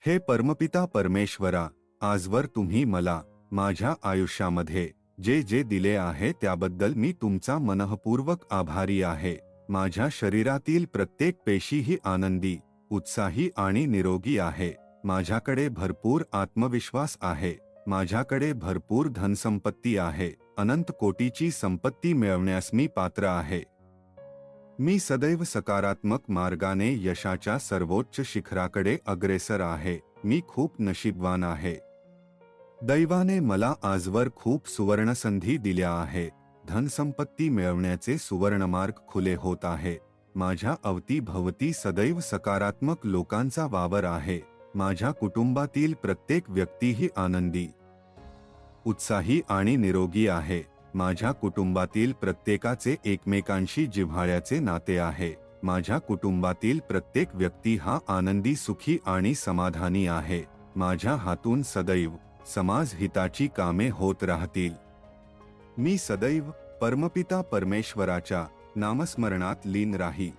हे परमपिता परमेश्वरा, आजवर तुम्ही मला माझ्या आयुष्यामध्ये जे जे दिले आहे त्याबद्दल मी तुमचा मनःपूर्वक आभारी आहे। माझ्या शरीरातील प्रत्येक पेशी ही आनंदी, उत्साही आणि निरोगी आहे। माझ्याकडे भरपूर आत्मविश्वास आहे। माझ्याकडे भरपूर धनसंपत्ती आहे। अनंत कोटीची संपत्ती मिळवण्यास मी पात्र आहे। मी सदैव सकारात्मक मार्गाने यशाच्या सर्वोच्च शिखराकडे अग्रेसर आहे। मी खूप नशीबवान आहे। दैवाने मला आजवर खूप सुवर्णसंधी दिल्या आहे। धनसंपत्ती मिळवण्याचे सुवर्णमार्ग खुले होत आहे। माझ्या अवतीभवती सदैव सकारात्मक लोकांचा वावर आहे। माझ्या कुटुंबातील प्रत्येक व्यक्ती ही आनंदी, उत्साही आणि निरोगी आहे। माझ्या कुटुंबातील प्रत्येकाचे एकमेकांशी जिव्हाळ्याचे नाते आहे। माझ्या कुटुंबातील प्रत्येक व्यक्ती हा आनंदी, सुखी आणि समाधानी आहे। माझ्या हातून सदैव समाज हिताची कामे होत राहतील। मी सदैव परमपिता परमेश्वराच्या नामस्मरणात लीन राही।